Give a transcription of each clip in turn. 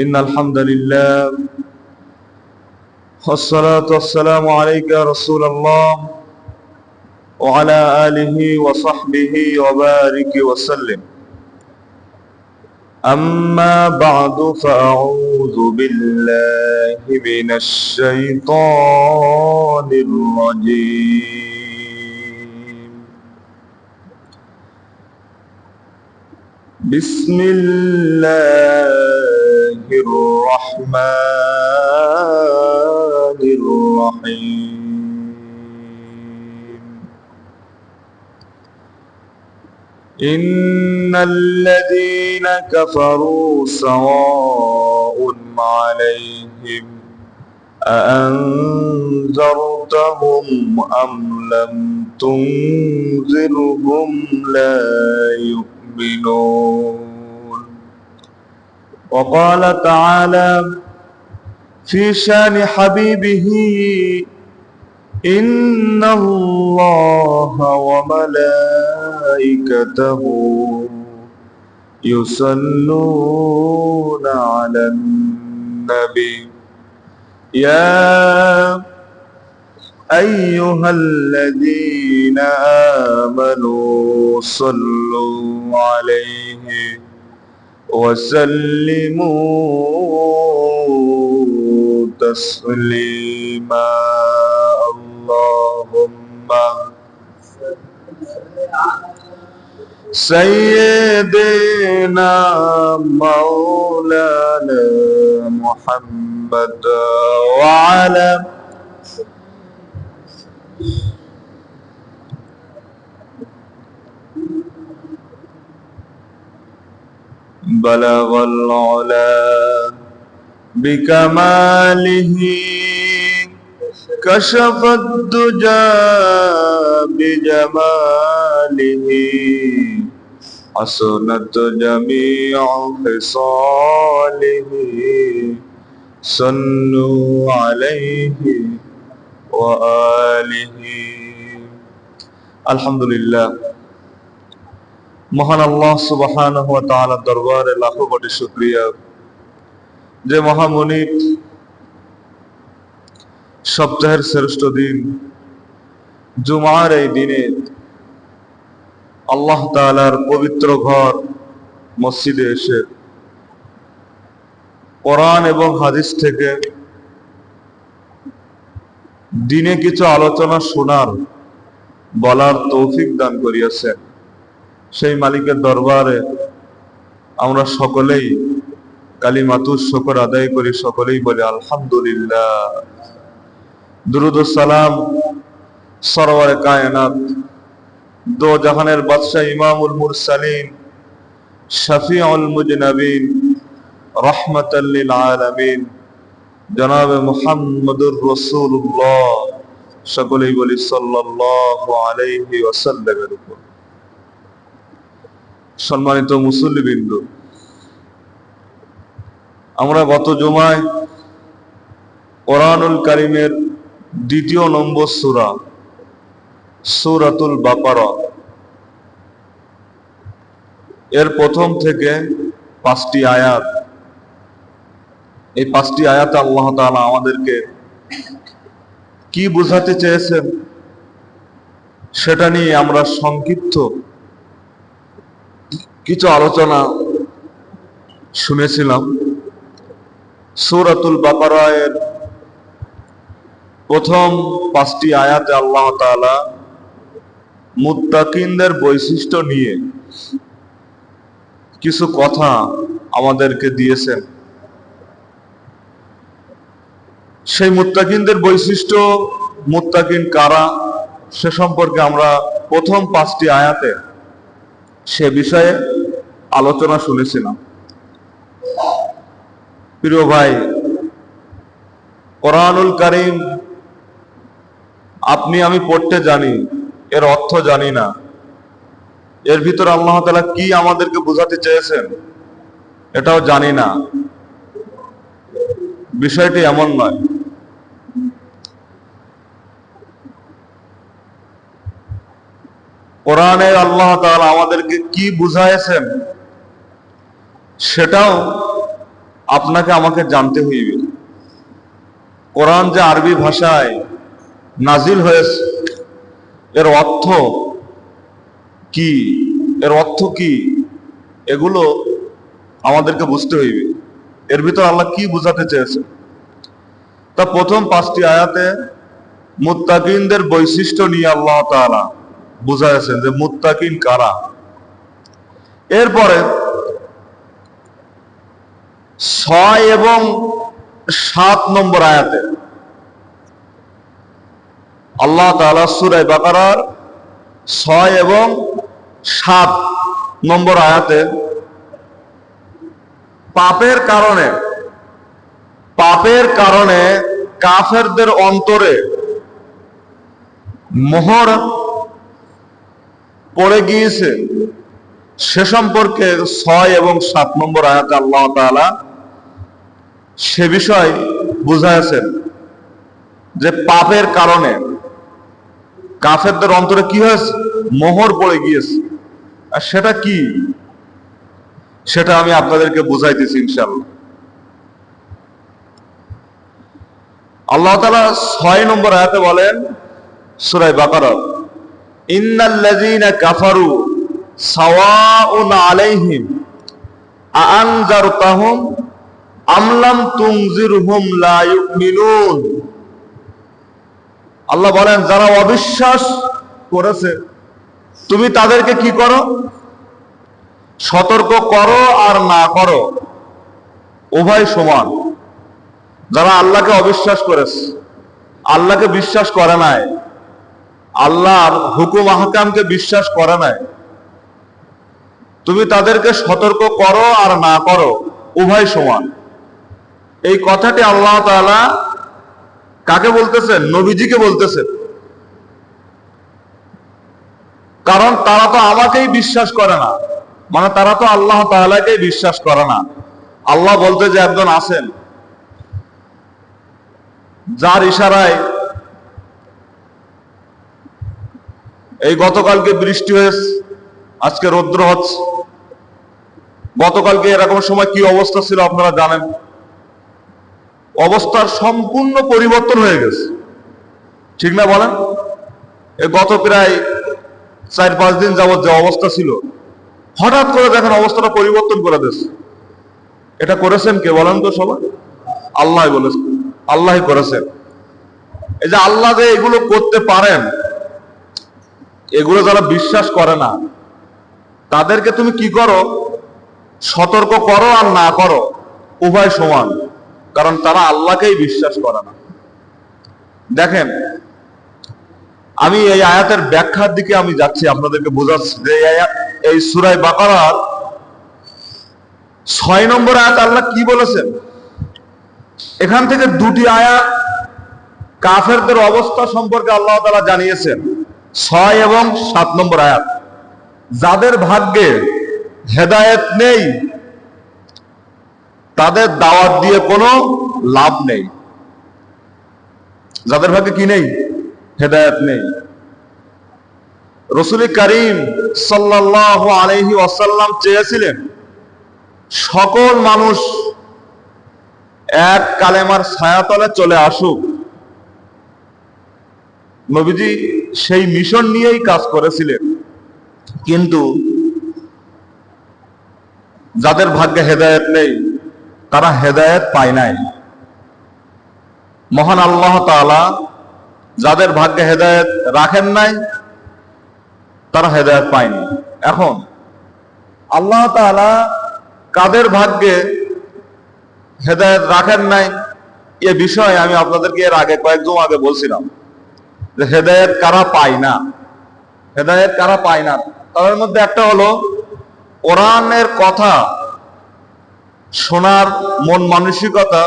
إن الحمد لله والصلاة والسلام عليك يا رسول الله وعلى آله وصحبه وبارك وسلم. أما بعد فأعوذ بالله من الشيطان الرجيم. بسم الله الرحمن الرحيم. إن الذين كفروا سواء عليهم أأنذرتهم أم لم تنذرهم لا يؤمنون. وقال تعالى في شان حبيبه إن الله وملائكته يصلون على النبي يا أيها الذين آمنوا صلوا عليه وسلموا تسليما. اللهم سيدنا مولانا محمد وعلى بلغ العلا بكماله كشف الدجى بجماله حسنت جميع خصاله صلوا عليه وآله. আলহামদুলিল্লাহ, মহান আল্লাহ সুবহানাহু ওয়া তাআলার দরবারে লাখো কোটি শুকরিয়া যে মহামনিব সপ্তাহের শ্রেষ্ঠ দিন জুমার এই দিনে আল্লাহ তাআলার পবিত্র ঘর মসজিদে এসে কোরআন এবং হাদিস থেকে দিনে কিছু আলোচনা শোনার বলার তৌফিক দান করিয়াছেন। সেই মালিকের দরবারে আমরা সকলেই কালিমাতুশ শুকর আদায় করি, সকলেই বলি আলহামদুলিল্লাহ। দুরুদ ও সালাম সরওয়ারে কায়নাত দো জাহানের বাদশাহ ইমামুল মুরসালিন শফিউল মুজনাবিন রাহমাতাল লিল আলামিন জনাবে মুহাম্মদুর রাসূলুল্লাহ, সকলেই বলি সাল্লাল্লাহু আলাইহি ওয়াসাল্লামের উপর। সম্মানিত মুসল্লিবৃন্দ, আমরা গত জুমায় কোরআনুল কারীমের দ্বিতীয় নম্বর সূরা সূরাতুল বাকারা এর প্রথম থেকে 5টি আয়াত, এই 5টি আয়াতে আল্লাহ তাআলা আমাদেরকে কি বোঝাতে চেয়েছেন সেটা নিয়ে আমরা সংক্ষিপ্ত কিছু আলোচনা শুনেছিলাম। সূরাতুল বাকারা এর প্রথম 5টি আয়াতে আল্লাহ তাআলা মুত্তাকিনদের বৈশিষ্ট্য নিয়ে কিছু কথা আমাদেরকে দিয়েছেন। সেই মুত্তাকিনদের বৈশিষ্ট্য, মুত্তাকিন কারা, সে সম্পর্কে আমরা প্রথম 5টি আয়াতে সে বিষয়ে আলোচনা শুনেছিলাম। প্রিয় ভাই, কোরআনুল কারীম আপনি আমি পড়তে জানি, এর অর্থ জানি না, এর ভিতরে আল্লাহ তাআলা কি আমাদেরকে বোঝাতে চেয়েছেন এটাও জানি না। বিষয়টি এমন নয়। কোরআনে আল্লাহ তাআলা আমাদেরকে কি বুঝাইছেন সেটাও আপনাকে আমাকে জানতে হইবে। কোরআন যে আরবি ভাষায় নাজিল হয়েছে, এর অর্থ কি, এর অর্থ কি, এগুলো আমাদেরকে বুঝতে হইবে। এর ভিতর আল্লাহ কি বুঝাতে চেয়েছে। তা প্রথম 5টি আয়াতে মুত্তাকিনদের বৈশিষ্ট্য নিয়ে আল্লাহ তাআলা বুঝাইছেন যে মুত্তাকিন কারা। এরপরে 6 এবং 7 নম্বর আয়াতে আল্লাহ তাআলা সূরা বাকারার 6 এবং 7 নম্বর আয়াতে পাপের কারণে কাফেরদের অন্তরে মোহর পড়ে গিয়েছে সে সম্পর্কে 6 এবং 7 নম্বর আয়াতে আল্লাহ তাআলা সে বিষয় বুঝাইছেন যে পাপের কারণে কাফেরদের অন্তরে কি হয়েছে, মোহর পড়ে গিয়েছে। আর সেটা কি, সেটা আমি আপনাদেরকে বুঝাইতেছি ইনশাআল্লাহ। আল্লাহ তাআলা 6 নম্বর আয়াতে বলেন সূরা বাকারা, ইন্নাল্লাযীনা কাফারু সাওয়াউন আলাইহিম আআনজারতাহুম আম লাম তুনজিরহুম লা ইউমিনুন। আল্লাহ বলেন, যারা অবিশ্বাস করেছে তুমি তাদেরকে কি করো, সতর্ক করো আর না করো, উভয় সমান। যারা আল্লাহকে অবিশ্বাস করেছে, আল্লাহকে বিশ্বাস করে নাই, আল্লাহর হুকুম আহকামকে বিশ্বাস করে নাই, তুমি তাদেরকে সতর্ক করো আর না করো, উভয় সমান। এই কথাটি আল্লাহ তাআলা কাকে বলতেছেন? নবীজিকে বলতেছেন। কারণ তারা তো আমাকেই বিশ্বাস করে না, মানে তারা তো আল্লাহ তাআলাকেই বিশ্বাস করে না। আল্লাহ বলতে যে একজন আছেন যার ইশারায় এই গতকালকে বৃষ্টি হয়েছে, আজকে রৌদ্র হচ্ছে। গতকালকে এরকম সময় কি অবস্থা ছিল আপনারা জানেন। অবস্থার সম্পূর্ণ পরিবর্তন হয়ে গেছে, ঠিক না বলেন? এই গত প্রায় 4-5 দিন যাবত যে অবস্থা ছিল, হঠাৎ করে দেখেন অবস্থাটা পরিবর্তন করে দিয়েছে। এটা করেছেন কে বলেন তো? সবাই আল্লাহ বলেছেন, আল্লাহ করেছেন। এই যে আল্লাহ যে এগুলো করতে পারেন, এগুলো যারা বিশ্বাস করে না তাদেরকে তুমি কি করো, সতর্ক করো আর না করো, উভয় সমান। কারণ তারা আল্লাহকেই বিশ্বাস করে না। দেখেন, আমি এই আয়াতের ব্যাখ্যার দিকে আমি যাচ্ছি, আপনাদেরকে বোঝাচ্ছি যে এই সূরা বাকারার 6 নম্বর আয়াত আল্লাহ কি বলেছেন। এখান থেকে 2টি আয়াত কাফেরদের অবস্থা সম্পর্কে আল্লাহ তাআলা জানিয়েছেন। 6 এবং 7 নম্বর আয়াত, যাদের ভাগ্যে হেদায়েত নেই তাদের দাওয়াত দিয়ে কোনো লাভ নেই। যাদের ভাগ্যে কি নেই, হেদায়েত নেই। রাসূল করিম সাল্লাল্লাহু আলাইহি ওয়াসাল্লাম চেয়েছিলেন সকল মানুষ এক কালেমার ছায়াতলে চলে আসুক। নবীজি সেই মিশন নিয়েই কাজ করেছিলেন। কিন্তু যাদের ভাগ্যে হেদায়েত নেই তারা হেদায়েত পায় নাই। মহান আল্লাহ তাআলা যাদের ভাগ্যে হেদায়েত রাখেন নাই তারা হেদায়েত পায়নি। এখন আল্লাহ তাআলা কাদের ভাগ্যে হেদায়েত রাখেন নাই এ বিষয়ে আমি আপনাদেরকে এর আগে কয়েকজন আগে বলছিলাম যে হেদায়েত কারা পায় না, হেদায়েত কারা পায় না। তাদের মধ্যে একটা হলো কোরআনের কথা শোনার মন মানসিকতা,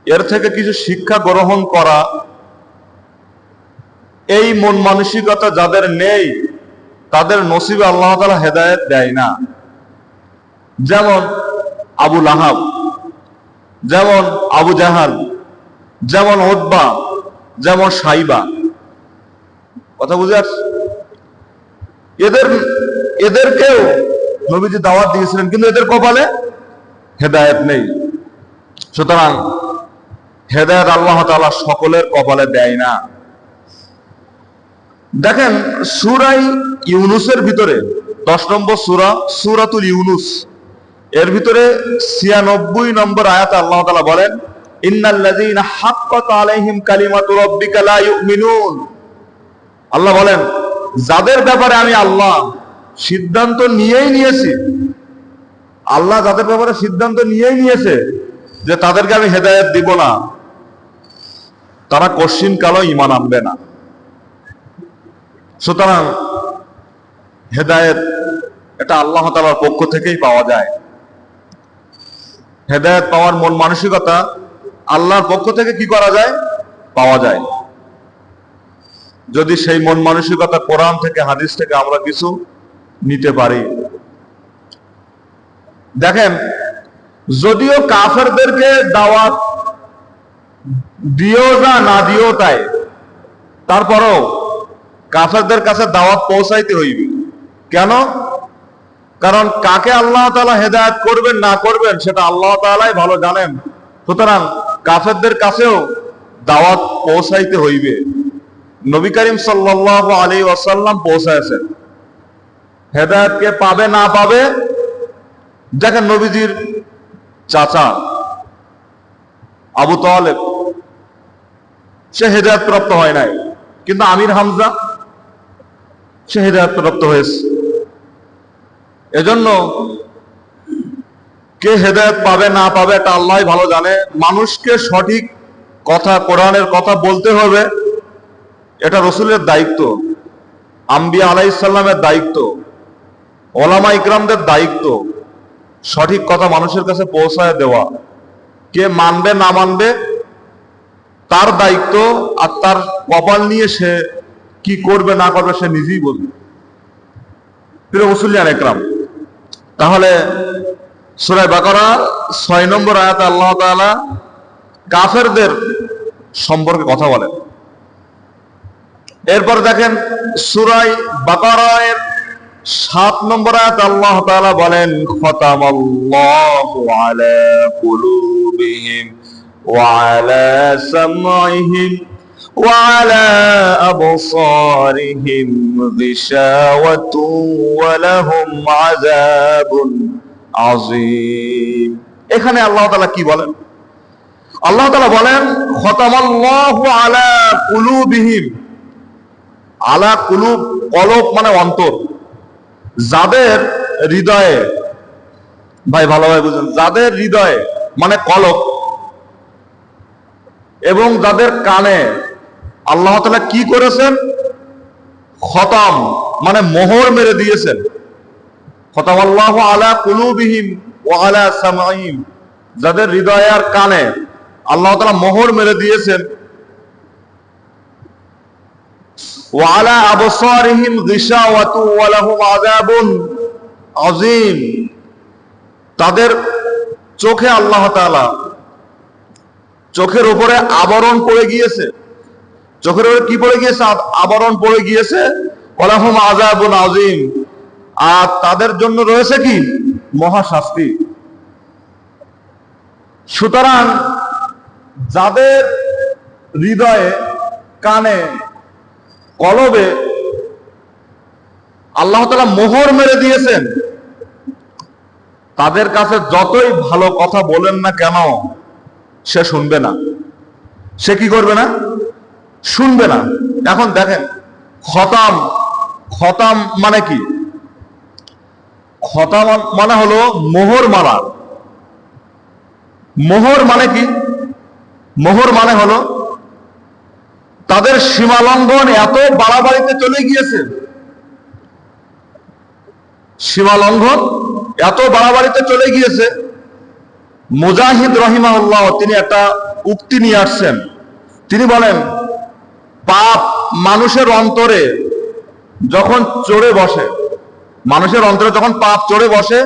এর থেকে কিছু শিক্ষা গ্রহণ করা। এই মন মানসিকতা যাদের নেই তাদের নসিবে আল্লাহ তাআলা হেদায়েত দেয় না। যেমন আবু লাহাব, যেমন আবু জাহাল, যেমন উতবা, যেমন সাইবা। কথা বুঝে আসছে? এদেরকেও নবীজি দাওয়াত দিয়েছিলেন, কিন্তু এদের কপালে হেদায়েত নেই। সুতরাং হেদায়েত আল্লাহ তাআলা সকলের কপালে দেয় না। দেখেন সূরা ইউনূসের ভিতরে 10 নম্বর সূরা সূরাতুল ইউনূস, এর ভিতরে 96 নম্বর আয়াতে আল্লাহ তাআলা বলেন, ইন্নাল্লাযীনা হাক্কাত আলাইহিম কালিমাতু রাব্বিকা লা ইউমিনুন। আল্লাহ বলেন, যাদের ব্যাপারে আমি আল্লাহ সিদ্ধান্ত নিয়েই নিয়েছি, আল্লাহ যাদের ব্যাপারে সিদ্ধান্ত নিয়েই নিয়েছে যে তাদেরকে আমি হেদায়েত দিব না, তারা কশিন কালো ঈমান আনবে না। সুতরাং হেদায়েত এটা আল্লাহ তাআলার পক্ষ থেকেই পাওয়া যায়। হেদায়েত পাওয়ার মন মানসিকতা আল্লাহর পক্ষ থেকে কি করা যায়? পাওয়া যায়। যদি সেই মন মানসিকতা কোরআন থেকে হাদিস থেকে আমরা কিছু নিতে পারি। দেখেন, যদিও কাফেরদেরকে দাওয়াত দিও যা না দিও তাই, তারপরও কাফেরদের কাছে দাওয়াত পৌঁছাইতে হইবে। কেন? কারণ কাকে আল্লাহ তাআলা হেদায়েত করবেন না করবেন সেটা আল্লাহ তাআলাই ভালো জানেন। সুতরাং কাফেরদের কাছেও দাওয়াত পৌঁছাইতে হইবে। নবী করিম সাল্লাল্লাহু আলাইহি ওয়াসাল্লাম পৌঁছায়ছেন। হেদায়েত কে পাবে না পাবে, দেখেন নবীজির চাচা আবু তালেব, সে হেদায়েত প্রাপ্ত হয় নাই, কিন্তু আমির হামজা সে হেদায়েত প্রাপ্ত হয়েছে। এজন্য কে হেদায়েত পাবে না পাবে এটা আল্লাহই ভালো জানে। মানুষকে সঠিক কথা, কোরআনের কথা বলতে হবে, এটা রসুলের দায়িত্ব, আম্বিয়া আলাইহিস সালামের দায়িত্ব, ওলামা ইকরামদের দায়িত্ব, সঠিক কথা মানুষের কাছে পৌঁছায় দেওয়া। কে মানবে না মানবে তার দায়িত্ব, আর তার কপাল নিয়ে সে কি করবে না করবে সে নিজেই বলবে। প্রিয় মুসলিয়ান ইকরাম, তাহলে সূরা বাকারা 6 নম্বর আয়াতে আল্লাহ তাআলা কাফেরদের সম্পর্কে কথা বলেন। এরপর দেখেন সূরা বাকারার 7 নম্বর আয়াতে আল্লাহ তাআলা বলেন, খতামাল্লাহু আলা কুলুবিহিম ওয়া আলা সামঈহিম ওয়া আলা আবসারিহিম গিশাওয়াতুন ওয়া লাহুম আযাবুন আযীম। এখানে আল্লাহ তাআলা কি বলেন? আল্লাহ তাআলা বলেন, খতামাল্লাহু আলা কুলুবিহিম। আলা কুলুব, কলব মানে অন্তর। যাদের হৃদয়ে, ভাই ভালোভাবে বুঝুন, যাদের হৃদয়ে মানে কলব, এবং যাদের কানে আল্লাহ তাআলা কি করেছেন? খতাম মানে মোহর মেরে দিয়েছেন। খতামাল্লাহু আলা কুলুবিহিম ওয়া আলা সামঈহিম, যাদের হৃদয়ে আর কানে আল্লাহ তাআলা মোহর মেরে দিয়েছেন। ওয়া আলা আবসারিহিম গিশাওয়াতু ওয়া লাহুম আযাবুন আযীম, তাদের চোখে আল্লাহ তাআলা, চোখের উপরে আবরণ পড়ে গিয়েছে। চোখের উপরে কি পড়ে গিয়েছে? আবরণ পড়ে গিয়েছে। ওয়া লাহুম আযাবুন আযীম, আর তাদের জন্য রয়েছে কি? মহাশাস্তি। সুতরাং যাদের হৃদয়ে, কানে, কলবে আল্লাহ তাআলা মোহর মেরে দিয়েছেন, তাদের কাছে যতই ভালো কথা বলেন না কেন সে শুনবে না। সে কি করবে না? শুনবে না। এখন দেখেন, খতাম, খতাম মানে কি? খতাম মানে হলো মোহর মারা। মোহর মানে কি? মোহর মানে হলো তাদের সীমালঙ্ঘন এত বাড়াবাড়িতে চলে গিয়েছে, সীমালঙ্ঘন এত বাড়াবাড়িতে চলে গিয়েছে। মুজাহিদ রহিমাহুল্লাহ তিনি একটা উক্তি নিয়ে আসছেন। তিনি বলেন, পাপ মানুষের অন্তরে যখন চড়ে বসে, মানুষের অন্তরে যখন পাপ চড়ে বসে,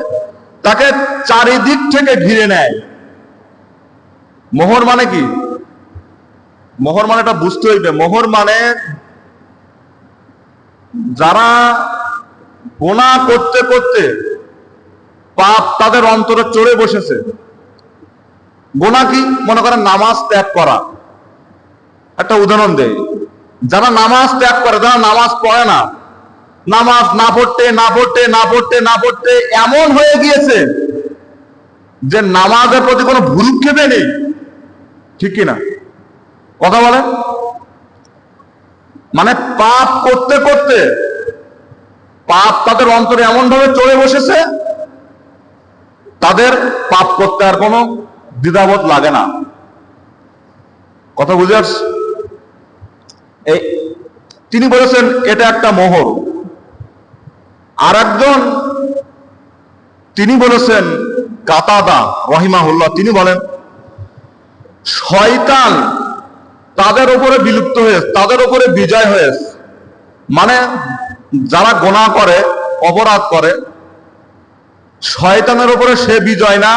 তাকে চারিদিক থেকে ঘিরে নেয়। মোহর মানে কি? মোহর মানে এটা বুঝতে হইবে। মোহর মানে যারা গুনাহ করতে করতে পাপ তাদের অন্তরে চড়ে বসেছে। গুনাহ কি? মনে করেন নামাজ ত্যাগ করা। একটা উদাহরণ দেই, যারা নামাজ ত্যাগ করে, যারা নামাজ পড়ে না, নামাজ না পড়তে না পড়তে না পড়তে না পড়তে এমন হয়ে গিয়েছে যে নামাজের প্রতি কোনো ভ্রুক্ষেপে নেই। ঠিক কিনা? কথা বলেন। মানে পাপ করতে করতে পাপ তাদের অন্তরে এমন ভাবে চলে বসেছে, তাদের পাপ করতে আর কোনো দ্বিধাবোধ লাগে না। কথা বুঝে আসছে? এই তিনি বলেছেন এটা একটা মোহর। আর একজন তিনি বলেছেন, কাতাদা রহিমাহুল্লাহ, তিনি বলেন শয়তান তাদের উপরে বিলুপ্ত হয়েছে, তাদের উপরে বিজয় হয়েছে। মানে যারা গুনাহ করে, অপরাধ করে, শয়তানের উপরে সে বিজয় না,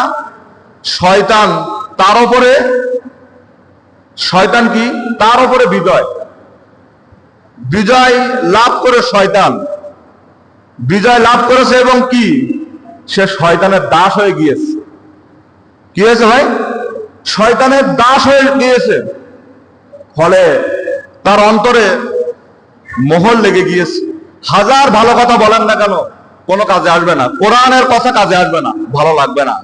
শয়তান তার উপরে, শয়তান কি? তার উপরে বিজয়। বিজয় লাভ করে শয়তান, বিজয় লাভ করেছে এবং কি? সে শয়তানের দাস হয়ে গিয়েছে। কি হয়েছে ভাই? শয়তানের দাস হয়ে গিয়েছে। ফলে তার অন্তরে মোহর লেগে গিয়েছে। হাজার ভালো কথা বলেন না কেন, কোনো কাজে আসবে না। কোরআনের কথা কাজে আসবে না, ভালো লাগবে না।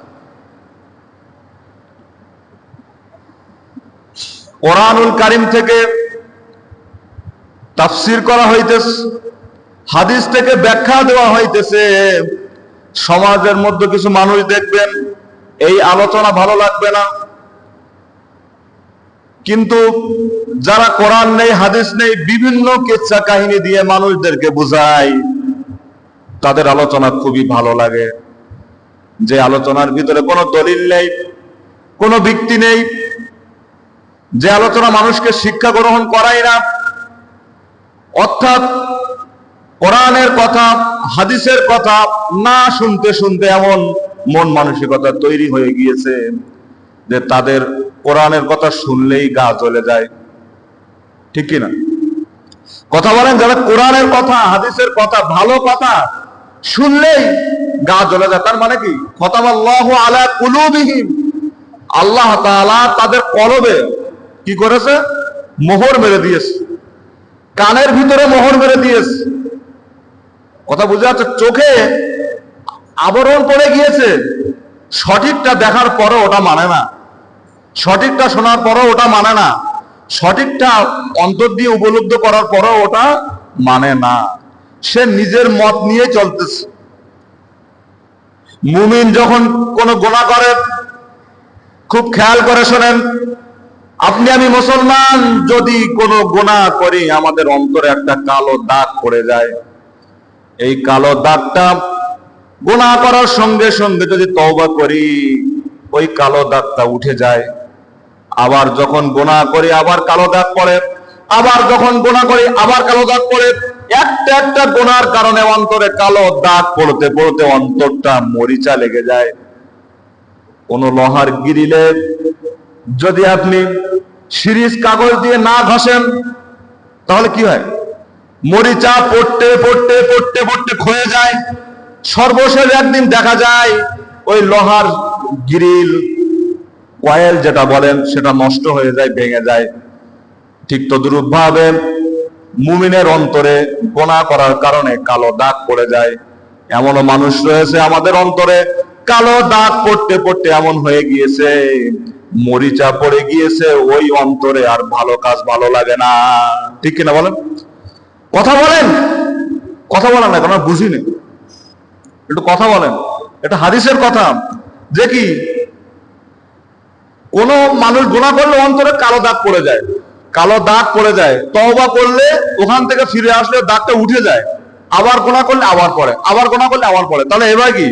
কোরআনুল কারীম থেকে তাফসীর করা হইতেছে, হাদিস থেকে ব্যাখ্যা দেওয়া হইতেছে। সমাজের মধ্যে কিছু মানুষ দেখবেন এই আলোচনা ভালো লাগবে না, কিন্তু যারা কোরআন নেই, হাদিস নেই, বিভিন্ন কিচ্ছা কাহিনী দিয়ে মানুষদেরকে বুঝায়, তাদের আলোচনা খুবই ভালো লাগে। যে আলোচনার ভিতরে কোনো দলিল নেই, কোনো ভিত্তি নেই, যে আলোচনা মানুষকে শিক্ষা গ্রহণ করায় না, অর্থাৎ কোরআনের কথা, হাদিসের কথা না শুনতে শুনতে এমন মন মানসিকতা তৈরি হয়ে গিয়েছে যে তাদের কোরআনের কথা শুনলেই গা জ্বলে যায়। ঠিক কিনা? কথা বলেন। যারা কোরআনের কথা, হাদিসের কথা, ভালো কথা শুনলেই গা জ্বলে যায়, তার মানে কি? খতামাল্লাহু আলা কুলুবিহিম, আল্লাহ তাআলা তাদের কলবে কি করেছে? মোহর মেরে দিয়েছে। কানের ভিতরে মোহর মেরে দিয়েছে। কথা বুঝে যাচ্ছে? চোখে আবরণ পড়ে গিয়েছে। সঠিকটা দেখার পরও ওটা মানে না, সঠিকটা শোনার পরও ওটা মানে না, সঠিকটা অন্তর দিয়ে উপলব্ধি করার পরও ওটা মানে না। সে নিজের মত নিয়ে চলতেছে। মুমিন যখন কোনো গুনাহ করে, খুব খেয়াল করে শোনেন, আপনি আমি মুসলমান যদি কোনো গুনাহ করি, আমাদের অন্তরে একটা কালো দাগ পড়ে যায়। এই কালো দাগটা গুনাহ করার সঙ্গে সঙ্গে যদি তওবা করি, ওই কালো দাগটা উঠে যায়। আবার যখন গুনাহ করি আবার কালো দাগ পড়ে, আবার যখন গুনাহ করি আবার কালো দাগ পড়ে। একটা একটা গুনার কারণে অন্তরে কালো দাগ পড়তে পড়তে অন্তরটা মরিচা লেগে যায়। কোন লোহার গ্রিলে যদি আপনি সিরিজ কাগজ দিয়ে না ঘষেন, তাহলে কি হয়? মরিচা পড়তে পড়তে পড়তে পড়তে ক্ষয়ে যায়। সর্বশেষ একদিন দেখা যায় ওই লোহার গ্রিল, কয়েল যেটা বলেন, সেটা নষ্ট হয়ে যায়, ভেঙে যায়। ঠিক তদ্রূপ ভাবে মুমিনের অন্তরে গুনাহ করার কারণে কালো দাগ পড়ে যায়। এমনও মানুষ রয়েছে আমাদের অন্তরে কালো দাগ পড়তে পড়তে এমন হয়ে গিয়েছে, মরিচা পড়ে গিয়েছে ওই অন্তরে, আর ভালো কাজ ভালো লাগে না। ঠিক কিনা বলেন? কথা বলেন, কথা বলেন না কেন? বুঝিনি, একটু কথা বলেন। এটা হাদিসের কথা যে কি কোন মানুষ গুনাহ করলে অন্তরে কালো দাগ পড়ে যায়, কালো দাগ পড়ে যায়। তওবা করলে ওখান থেকে ফিরে আসলে দাগটা উঠে যায়। আবার গুনাহ করলে আবার পড়ে, আবার গুনাহ করলে আবার পড়ে। তাহলে এবার কি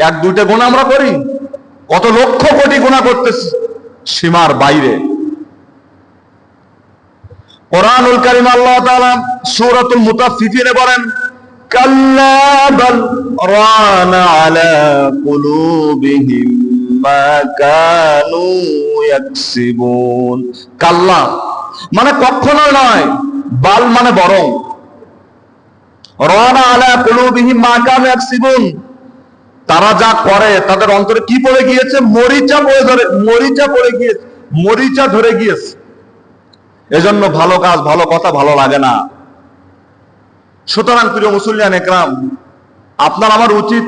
এক দুইটা গুনাহ আমরা করি? কত লক্ষ কোটি গুনাহ করতেছি সীমার বাইরে। কোরআনুল কারীম আল্লাহ তাআলা সূরাতুল মুতাফফিফিনে বলেন, কাল্লা বাল রানা আলা কুলুবিহিম মা কানু ইয়াকসিবুন। কাল্লা মানে কখনো নয়, বাল মানে বরং, রানা আলা কুলুবিহিম মা কানু ইয়াকসিবুন তারা যা করে তাদের অন্তরে কি পড়ে গিয়েছে? মরিচা ধরে গিয়েছে। এজন্য ভালো কাজ, ভালো কথা ভালো লাগে না। সুতরাং প্রিয় মুসলিয়ান একরাম, আপনার আমার উচিত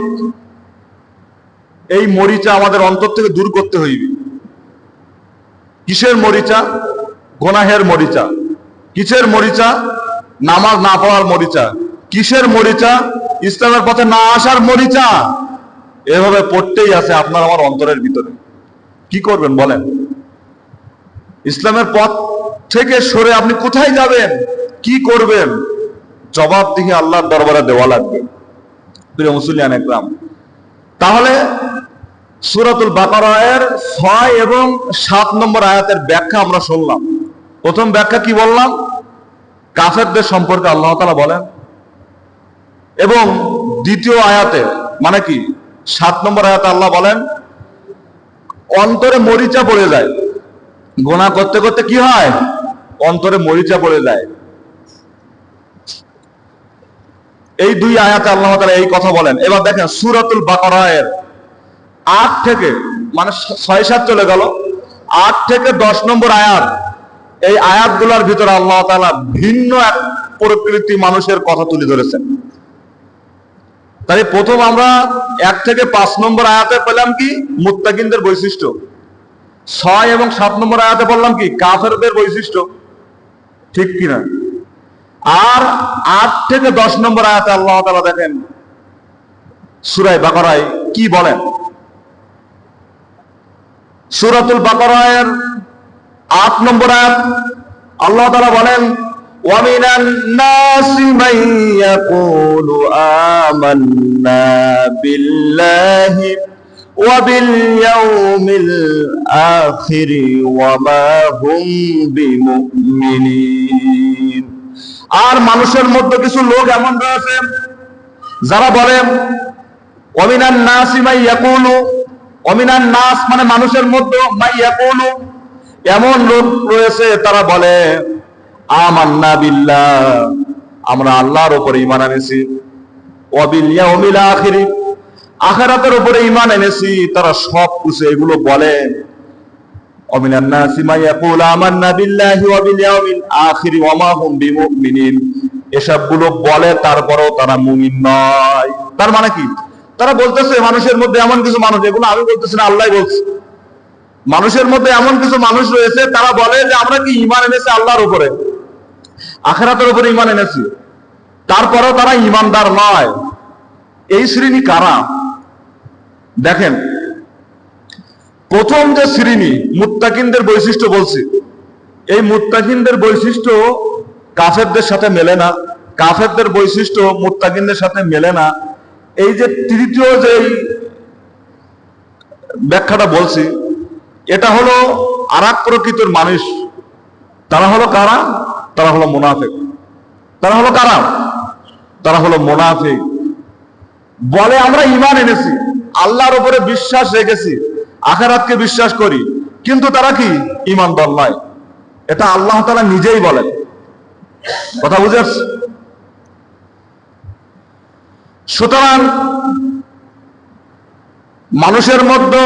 এই মরিচা আমাদের অন্তর থেকে দূর করতে হইবে। কিসের মরিচা? গোনাহের মরিচা। কিসের মরিচা? নামাজ না পড়ার মরিচা। কিসের মরিচা? ইসলামের পথে না আসার মরিচা। এভাবে পড়তেই আছে আপনার আমার অন্তরের ভিতরে। কি করবেন বলেন? ইসলামের পথ থেকে সরে আপনি কোথায় যাবেন? কি করবেন? জবাবদিহি আল্লাহর দরবারে দেওয়া লাগবে প্রিয় মুসলিয়ান একরাম। তাহলে সূরাতুল বাকারার 6 এবং 7 নম্বর আয়াতের ব্যাখ্যা আমরা শুনলাম। প্রথম ব্যাখ্যা কি বললাম? কাফেরদের সম্পর্কে আল্লাহ তাআলা বলেন, এবং দ্বিতীয় আয়াতে মানে কি 7 নম্বর আয়াতে আল্লাহ বলেন অন্তরে মরিচা পড়ে যায়। গুনাহ করতে করতে কি হয়? অন্তরে মরিচা পড়ে যায়। এই দুই আয়াতে আল্লাহ তাআলা এই কথা বলেন। এবার দেখেন সূরাতুল বাকারার 8 থেকে মানে 6-7 চলে গেল, 8 থেকে 10 নম্বর আয়াত। এই আয়াতগুলোর ভিতরে আল্লাহ তাআলা ভিন্ন এক প্রকৃতি মানুষের কথা তুলে ধরেছেন। তাই প্রথম আমরা 1 থেকে 5 নম্বর আয়াতে পেলাম কি? মুত্তাকিনদের বৈশিষ্ট্য। 6 এবং 7 নম্বর আয়াতে বললাম কি? কাফেরদের বৈশিষ্ট্য। ঠিক কিনা? আর 8 থেকে 10 নম্বর আয়াতে আল্লাহ তাআলা দেখেন সূরা বাকারায় কি বলেন। সূরাতুল বাকারার 8 নম্বর আয়াত আল্লাহ তাআলা বলেন وَمِنَ النَّاسِ مَن يَقُولُ آمَنَّا بِاللَّهِ وَبِالْيَوْمِ الْآخِرِ وَمَا هُمْ بِمُؤْمِنِينَ। আর মানুষের মধ্যে কিছু লোক এমন রয়েছে যারা বলে وَمِنَ النَّاسِ مَن يَقُولُ, وَمِنَ النَّاسِ মানে মানুষের মধ্যে مَن يَقُولُ এমন লোক রয়েছে তারা বলে আমান্না বিল্লাহ, আমরা আল্লাহর উপরে ঈমান এনেছি, ওয়া বিল ইয়াউমিল আখির, আখিরাতের উপরে ঈমান এনেছি। তারা সব কিছু এগুলো বলে। ওয়া মিনান নাসি মা ইয়াকুলু আমান্না বিল্লাহি ওয়া বিল ইয়াউমিল আখির ওয়া মা হুম বিমুমিনিন, এসবগুলো বলে তারপরেও তারা মুমিন নয়। তার মানে কি? তারা বলতেছে মানুষের মধ্যে এমন কিছু মানুষ, এগুলো আমি বলতেছি না, আল্লাহই বলছে, মানুষের মধ্যে এমন কিছু মানুষ রয়েছে তারা বলে যে আমরা কি ঈমান এনেছি আল্লাহর উপরে, আখিরাতের উপরে ঈমান এনেছি, তারপরেও তারা ঈমানদার নয়। এই শ্রেণী কারা? দেখেন, প্রথম যে শ্রেণী মুত্তাকিনদের বৈশিষ্ট্য বলছি, এই মুত্তাকিনদের বৈশিষ্ট্য কাফেরদের সাথে মেলে না, কাফেরদের বৈশিষ্ট্য মুত্তাকিনদের সাথে মেলে না। এই যে তৃতীয় যে ব্যাখ্যাটা বলছি, এটা হলো আরেক প্রকৃতির মানুষ। তারা হলো কারা? তারা হলো মুনাফিক। তারা হলো কারা? তারা হলো মুনাফিক। বলে আমরা ঈমান এনেছি, আল্লাহর উপরে বিশ্বাস রেখেছি, আখিরাতকে বিশ্বাস করি, কিন্তু তারা কি ঈমানদার নয়। এটা আল্লাহ তাআলা নিজেই বলেন। কথা বুঝে আসছে? সুতরাং মানুষের মধ্যে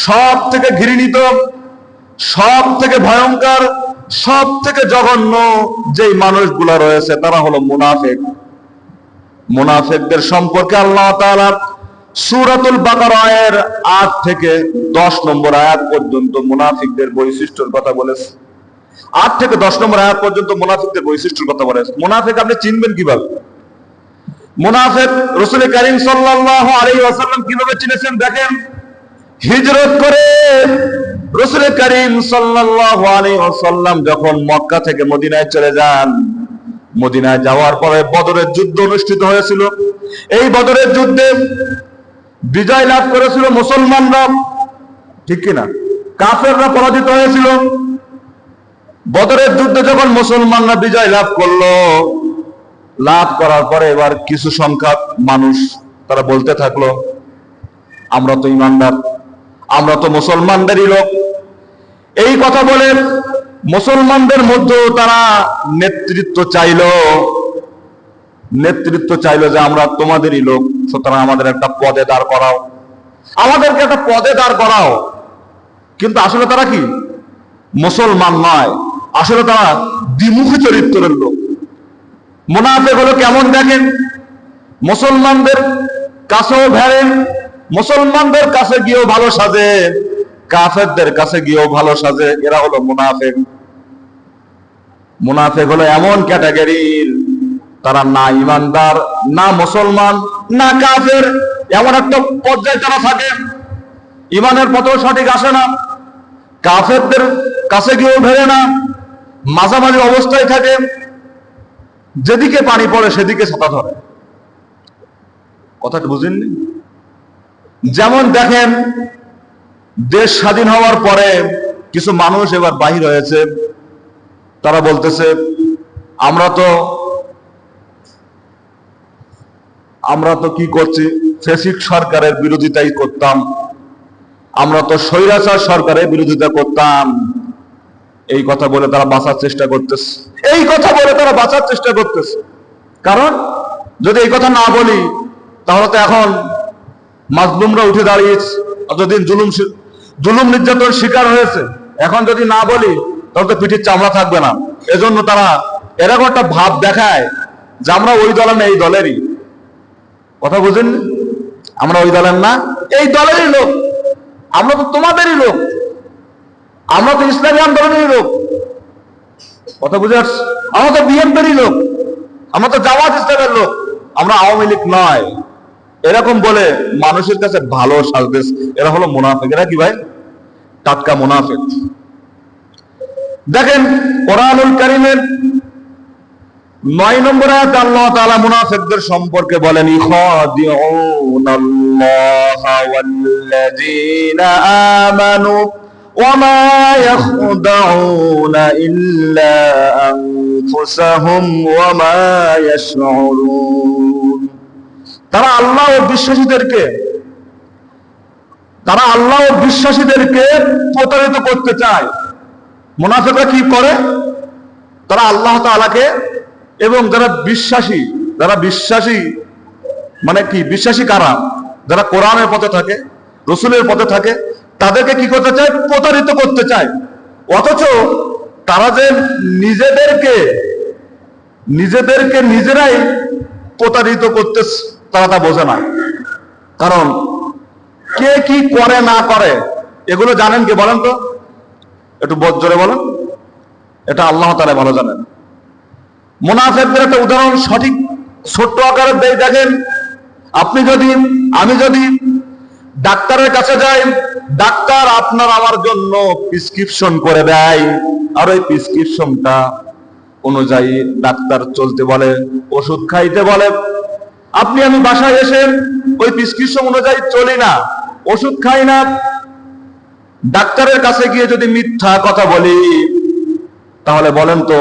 সব থেকে ঘৃণিত, সব থেকে ভয়ঙ্কর, সব থেকে জঘন্য যেই মানুষগুলা রয়েছে তারা হলো মুনাফিক। মুনাফিকদের সম্পর্কে আল্লাহ তাআলা সূরাতুল বাকারার 8 থেকে 10 নম্বর আয়াত পর্যন্ত মুনাফিকদের বৈশিষ্ট্যের কথা বলেছে। 8 থেকে 10 নম্বর আয়াত পর্যন্ত মুনাফিকদের বৈশিষ্ট্যের কথা বলেছে। মুনাফিক আপনি চিনবেন কিভাবে? মুনাফিক রাসূল কারীম সাল্লাল্লাহু আলাইহি ওয়াসাল্লাম কিভাবে চিনেছেন দেখেন। হিজরত করে রাসূল কারীম সাল্লাল্লাহু আলাইহি ওয়াসাল্লাম যখন মক্কা থেকে মদিনায় চলে যান, মদিনায় যাওয়ার পরে বদরের যুদ্ধ অনুষ্ঠিত হয়েছিল। এই বদরের যুদ্ধে বিজয় লাভ করেছিল মুসলমানরা, ঠিক কিনা? কাফেররা পরাজিত হয়েছিল। বদরের যুদ্ধে যখন মুসলমানরা বিজয় লাভ করলো, লাভ করার পরে এবার কিছু সংখ্যক মানুষ তারা বলতে থাকলো আমরা তো ঈমানদার, আমরা তো মুসলমানদেরই লোক। এই কথা বলে মুসলমানদের মধ্যেও তারা নেতৃত্ব চাইলো যে আমরা তোমাদেরই লোক। সুতরাং আমাদের একটা পদে দাঁড় করাও, আমাদেরকে একটা পদে দাঁড় করাও। কিন্তু আসলে তারা কি মুসলমান নয়, আসলে তারা দ্বিমুখী চরিত্রের লোক। মুনাফিক হলো কেমন দেখেন, মুসলমানদের কাছেও ভেড়েন, মুসলমানদের কাছে গিয়েও ভালো সাজে, কাফেরদের কাছে গিয়েও ভালো সাজে। এরা হলো মুনাফিক। মুনাফিক হলো এমন ক্যাটাগরির, তারা না ইমানদার, না মুসলমান, না কাফের, এমন একটা পর্যায়ে তারা থাকে। ইমানের পথেও সঠিক আসে না, কাফেরদের কাছে গিয়েও ভেড়ে না, মাঝামাঝি অবস্থায় থাকে। যেদিকে পানি পড়ে সেদিকে ছাতা ধরে। কথাটা বুঝেননি? যেমন দেখেন, দেশ স্বাধীন হওয়ার পরে কিছু মানুষ এবার বাহির হয়েছে, তারা বলতেছে আমরা তো কি করছি, ফ্যাসিস্ট সরকারের বিরোধিতাই করতাম, আমরা তো স্বৈরাচার সরকারের বিরোধিতা করতাম। এই কথা বলে তারা বাঁচার চেষ্টা করতেছে, এই কথা বলে তারা বাঁচার চেষ্টা করতেছে। কারণ যদি এই কথা না বলি তাহলে তো এখন মাজলুমরা উঠে দাঁড়িয়েছে, অতদিন জুলুম নির্যাতন শিকার হয়েছে, এখন যদি না বলি তাহলে তো পিঠির চামড়া থাকবে না। এজন্য তারা এরকম একটা ভাব দেখায় যে আমরা ওই দলের না, এই দলেরই। কথা বুঝেন? আমরা ওই দলের না, এই দলেরই লোক, আমরা তো তোমাদেরই লোক, আমরা তো ইসলামী আন্দোলনেরই লোক। কথা বুঝে আসছে? আমরা তো বিএনপিরই লোক, আমরা তো জামাত ইসলামের লোক, আমরা আওয়ামী লীগ নয়। এরকম বলে মানুষের কাছে ভালো সাজবে। এরা হলো মুনাফিক। এরা কি ভাই? টাটকা মুনাফিক। দেখেন কোরআনুল কারীমের 9 নম্বর আয়াতে আল্লাহ তাআলা মুনাফিকদের সম্পর্কে বলেন, ইখাদিউনাল্লাহা ওয়াল্লাযীনা আমানু ওয়ামা ইয়াখদাউনা ইল্লা আনফুসাহুম ওয়ামা ইয়াশউরুন। তারা আল্লাহ ও বিশ্বাসীদেরকে প্রতারিত করতে চায়। মুনাফিকরা কি করে? তারা আল্লাহ তাআলাকে এবং যারা বিশ্বাসী মানে কি বিশ্বাসী কারা? যারা কোরআনের পথে থাকে, রসুলের পথে থাকে, তাদেরকে কি করতে চায়? প্রতারিত করতে চায়। অথচ তারা যে নিজেদেরকে নিজেরাই প্রতারিত করতেছে, তারা তা বোঝে না। কারণ কে কি করে না করে এগুলো জানেন কে বলেন তো? একটু জোরে বলেন। এটা আল্লাহ তাআলা ভালো জানেন। মুনাফিকদের একটা উদাহরণ সঠিক ছোট্ট আকারে দেই। দেখেন, আমি যদি ডাক্তারের কাছে যাই, ডাক্তার আপনার আমার জন্য প্রেসক্রিপশন করে দেয়, আর ওই প্রেসক্রিপশনটা অনুযায়ী ডাক্তার চলতে বলে, ওষুধ খাইতে বলে। আমি বাসায় এসে ওই প্রেসক্রিপশন অনুযায়ী চলি না, ওষুধ খাই না, ডাক্তারের কাছে গিয়ে যদি মিথ্যা কথা বলি, তাহলে বলেন তো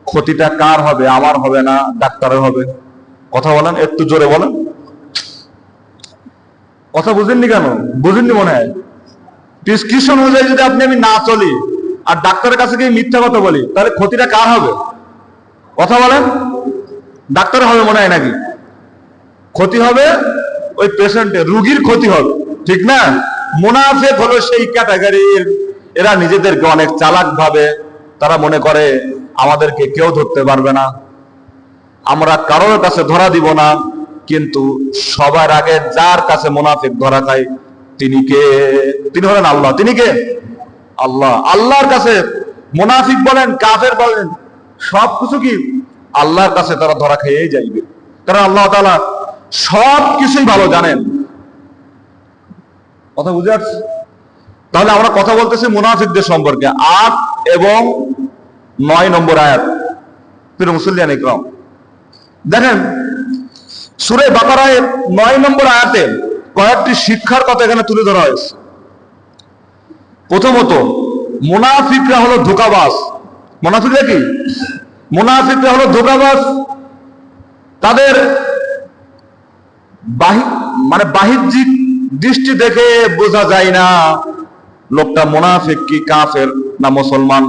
ক্ষতিটা কার হবে? আমার হবে না ডাক্তারের হবে? কথা বলেন, একটু জোরে বলেন। কথা বুঝেননি কেন? বুঝেননি মনে হয়। প্রেসক্রিপশন অনুযায়ী যদি আমি না চলি আর ডাক্তারের কাছে গিয়ে মিথ্যা কথা বলি, তাহলে ক্ষতিটা কার হবে? কথা বলেন। ডাক্তার হবে মনে হয় নাকি? ক্ষতি হবে ওই পেশেন্টের, রুগীর ক্ষতি হবে, ঠিক না? মুনাফিক হলো সেই ক্যাটাগরির, এরা নিজেদেরকে অনেক চালাক ভাবে। তারা মনে করে আমাদেরকে কেউ ধরতে পারবে না, আমরা কারোর কাছে ধরা দিব না। কিন্তু সবার আগে যার কাছে মুনাফিক ধরা খায় তিনি কে? তিনি হলেন আল্লাহ। তিনি কে? আল্লাহ। আল্লাহর কাছে মুনাফিক বলেন, কাফের বলেন, সবকিছু কি আল্লাহর কাছে তারা ধরা খেয়েই যাইবে। কারণ আল্লাহ তাআলা সব কিছুই ভালো জানেন। কথা বুঝে আসছে? তাহলে আমরা কথা বলতেছি মুনাফিকদের সম্পর্কে। 8 এবং 9 নম্বর আয়াত। প্রিয় মুসলিয়ান ইকরাম, দেখেন সূরা বাকারায় 9 নম্বর আয়াতে কয়েকটি শিক্ষার কথা এখানে তুলে ধরা হয়েছে। প্রথমত, মুনাফিকরা হলো ধোঁকাবাজ। মুনাফিকরা কি? মুনাফিকরা হলো ধোঁকাবাজ। তাদের বাহ্যিক দৃষ্টি দেখে বোঝা যায় না লোকটা মুনাফিক কি কাফের না মুসলমান,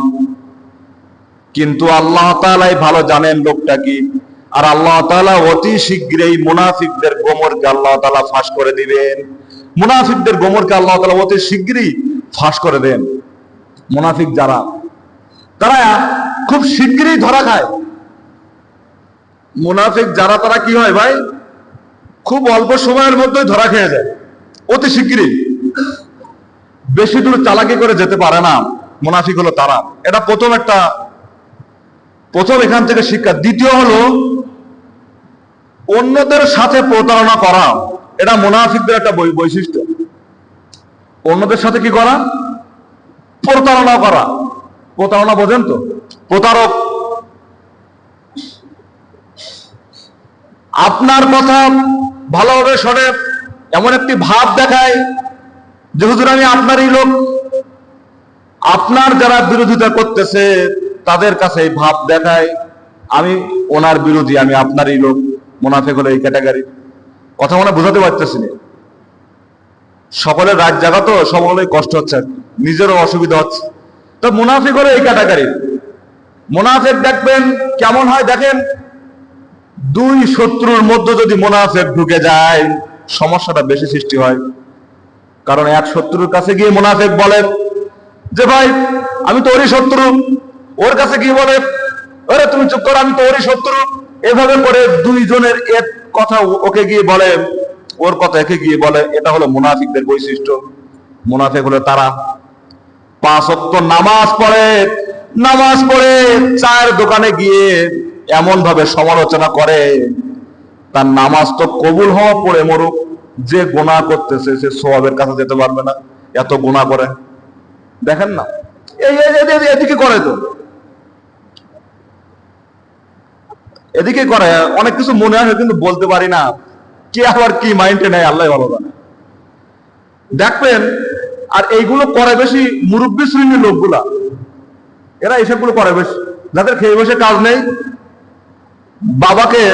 কিন্তু আল্লাহ তাআলাই ভালো জানেন লোকটা কি। আর আল্লাহ তাআলা অতি শীঘ্রই মুনাফিকদের গোমর গোমরকে আল্লাহ তাআলা ফাঁস করে দিবেন। মুনাফিকদের গোমরকে আল্লাহ তাআলা অতি শিগগিরই ফাঁস করে দেন। মুনাফিক যারা, তারা খুব শিগগিরই ধরা খায়। মুনাফিক যারা তারা কি হয় ভাই, খুব অল্প সময়ের মধ্যে ধরা খেয়ে যায়, অতি শিগগিরই। বেশি দূর চালাকি করে যেতে পারে না মুনাফিক হলো তারা। এটা প্রথম এখান থেকে শিক্ষা। দ্বিতীয় হলো অন্যদের সাথে প্রতারণা করা, এটা মুনাফিকদের একটা বৈশিষ্ট্য। অন্যদের সাথে কি করা? প্রতারণা করা। প্রতারণা বোঝেন তো? প্রতারক আপনার কথা ভালোভাবে শোনে, এমন একটি ভাব দেখায় যে হুজুর আমি আপনারই লোক। আপনার যারা বিরোধিতা করতেছে তাদের কাছে এই ভাব দেখায় আমি ওনার বিরোধী, আমি আপনারই লোক। মুনাফিক হলো এই ক্যাটাগরি। কথা মনে বোঝাতে পারতেছি না। সকলের রাত জাগা তো, সকলেই কষ্ট হচ্ছে, নিজেরও অসুবিধা হচ্ছে। তো মুনাফিক হলো এই ক্যাটাগরি। মুনাফিক দেখবেন কেমন হয়, দেখেন দুই শত্রুর মধ্যে যদি মুনাফিক ঢুকে যায় সমস্যাটা বেশি সৃষ্টি হয়। কারণ এক শত্রুর কাছে গিয়ে মুনাফিক বলে যে ভাই আমি তো ওরই শত্রু, ওর কাছে গিয়ে বলে আরে তুমি চুপ করো আমি তো ওরই শত্রু। এভাবে করে দুইজনের এক কথা ওকে গিয়ে বলে, ওর কথা একে গিয়ে বলে। এটা হলো মুনাফিকদের বৈশিষ্ট্য। মুনাফিক হলো তারা 5 ওয়াক্ত নামাজ পড়ে চায়ের দোকানে গিয়ে এমন ভাবে সমালোচনা করে তার নামাজ তো কবুল হওয়া পড়ে মরুক, যে গুনাহ করতেছে সে সওয়াবের কাছে যেতে পারবে না, এত গুনাহ করে। দেখেন না এদিকে করে, তো এদিকে করে অনেক কিছু মনে হয় কিন্তু বলতে পারি না, কে আবার কি মাইন্ডে নেয় আল্লাহ ভালো জানে। দেখবেন আর এইগুলো করে বেশি মুরব্বী শ্রেণীর লোকগুলা, এরা এসবগুলো করে বেশি। যাদের খেয়ে বসে কাজ নেই, বাবাকে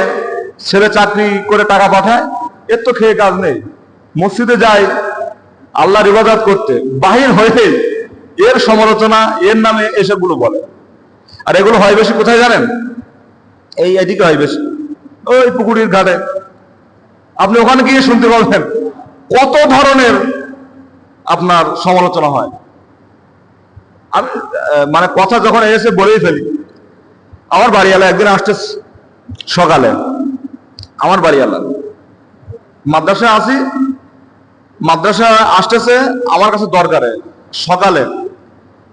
ছেলে চাকরি করে টাকা পাঠায়, এর তো খেয়ে কাজ নেই, মসজিদে যায় আল্লাহর ইবাদত করতে, বাহির হয়ে এর সমালোচনা, এর নামে এসবগুলো বলে। আর এগুলো হয় বেশি কোথায় জানেন? এদিকে হয় বেশি, ওই পুকুরির ঘাটে। আপনি ওখানে গিয়ে শুনতে পাবেন কত ধরনের আপনার সমালোচনা হয়। আমি মানে কথা যখন এসে বলেই ফেলি। আমার বাড়িওয়ালা একদিন আসছে সকালে, আমার বাড়িওয়ালা মাদ্রাসা আসতেছে আমার কাছে দরকারে সকালে,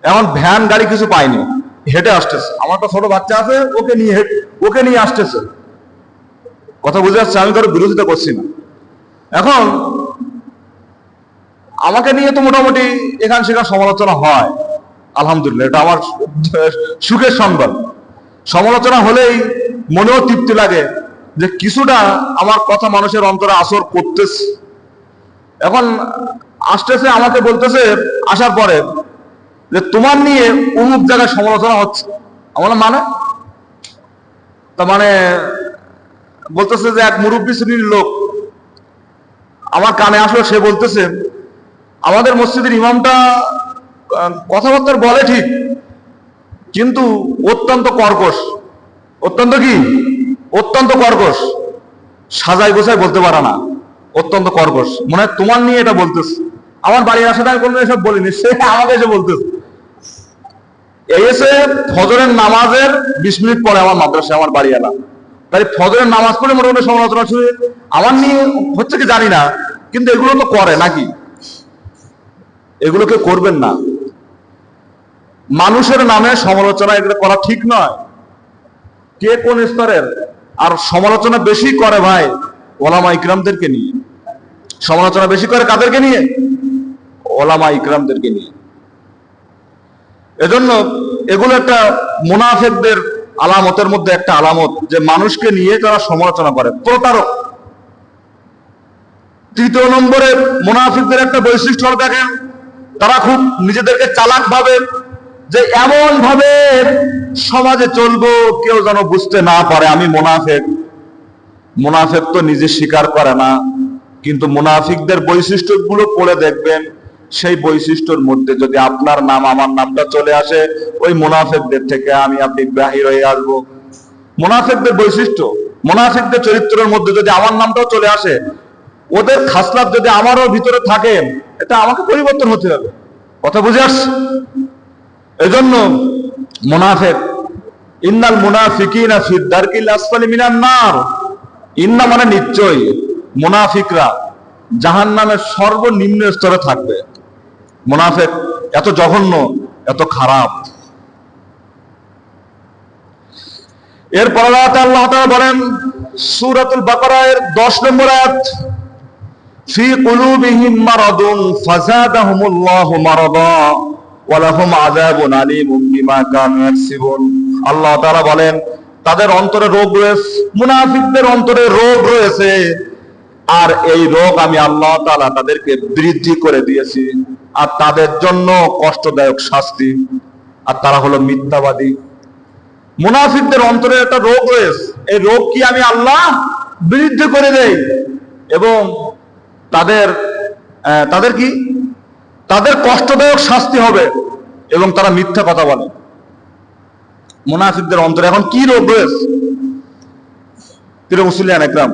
এমন ভ্যান গাড়ি কিছু পাইনি, হেঁটে আসতেছে। আমার তো ছোট বাচ্চা আছে, ওকে নিয়ে আসতেছে। কথা বুঝে যাচ্ছে, আমি কারো বিরোধিতা করছি না। এখন আমাকে নিয়ে তো মোটামুটি এখান সেখান সমালোচনা হয়, আলহামদুলিল্লাহ, এটা আমার সুখের সংবাদ। সমালোচনা হলেই মনেও তৃপ্তি লাগে যে কিছুটা আমার কথা মানুষের অন্তরে আসর করতেছে। এখন আসতেছে, আমাকে বলতেছে আসার পরে যে তোমার নিয়ে অমুক জায়গায় সমালোচনা হচ্ছে। আমার তার মানে বলতেছে যে এক মুরব্বী শ্রেণীর লোক আমার কানে আসলো, সে বলতেছে আমাদের মসজিদের ইমামটা কথাবার্তা বলে ঠিক, কিন্তু অত্যন্ত কর্কশ। অত্যন্ত কর্কশ, সাজাই গোছাই বলতে পারে না, অত্যন্ত কর্কশ। মনে হয় তোমার নিয়ে এটা বলতেছে। আমার বাড়ির আসাতে আমি কোনো এসব বলিনি, সে আমাকে এসে বলতেছে। এসে ফজরের নামাজের 20 মিনিট পরে আমার মাদ্রাসায় আমার বাড়ি এলাম, তাই ফজরের নামাজ পড়ে মোটামুটি সমালোচনা শুরু। আমার নিয়ে হচ্ছে কি জানি না, কিন্তু এগুলো তো করে নাকি? এগুলোকে করবেন না। মানুষের নামে সমালোচনা এগুলো করা ঠিক নয়। কে কোন স্তরের? আর সমালোচনা বেশি করে ভাই ওলামা ইকরামদেরকে নিয়ে। সমালোচনা বেশি করে কাদেরকে নিয়ে? ওলামা ইকরামদেরকে নিয়ে। এজন্য এগুলো একটা মুনাফিকদের আলামতের মধ্যে একটা আলামত, যে মানুষকে নিয়ে তারা সমালোচনা করে, প্রতারক। 3 নম্বরে মুনাফিকদের একটা বৈশিষ্ট্য দেখেন, তারা খুব নিজেদেরকে চালাক ভাবে, যে এমন ভাবে সমাজে চলবো কেউ যেন বুঝতে না পারে আমি মুনাফিক। মুনাফিক তো নিজে স্বীকার করে না, কিন্তু মুনাফিকদের বৈশিষ্ট্যগুলো পড়ে দেখবেন, সেই বৈশিষ্ট্যের মধ্যে যদি আপনার নাম আমার নামটা চলে আসে, ওই মুনাফিকদের থেকে আপনি বাহির হয়ে আসবো। মুনাফিকদের বৈশিষ্ট্য, মুনাফিকদের চরিত্রের মধ্যে যদি আমার নামটাও চলে আসে, ওদের খাসলাত যদি আমারও ভিতরে থাকে, এটা আমাকে পরিবর্তন হতে হবে। কথা বুঝে আসছে? এজন্য মুনাফিক, ইন্নাল মুনাফিকিনা ফি দারকিল আসফালি মিনান নার, ইন্না মানে নিশ্চয়, মুনাফিকরা জাহান্নামের সর্বনিম্ন স্তরে থাকবে। মুনাফিক এত জঘন্য, এত খারাপ। এরপর আল্লাহ তাআলা বলেন সূরাতুল বাকারার 10 নম্বর আয়াত, ফি কুলুবিহিম মারাদুন ফাযাদাহুমুল্লাহু মারাদা ওয়া লাহুম আযাবুন আলীমুম বিমা কানু ইয়াকসিবুন। আল্লাহ তাআলা বলেন তাদের অন্তরে রোগ রয়েছে, মুনাফিকদের অন্তরে রোগ রয়েছে, আর এই রোগ আমি আল্লাহ তাআলা তাদেরকে বৃদ্ধি করে দিয়েছি, আর তাদের জন্য কষ্টদায়ক শাস্তি, আর তারা হলো মিথ্যাবাদী। মুনাফিকদের অন্তরে একটা রোগ রয়েছে, এই রোগ কি আমি আল্লাহ বৃদ্ধি করে দেই, এবং তাদের কি, তাদের কষ্টদায়ক শাস্তি হবে, এবং তারা মিথ্যা কথা বলে। মুনাফিকদের অন্তরে এখন কি রোগ রয়েছে? প্রিয় মুসলিয়ান একরাম,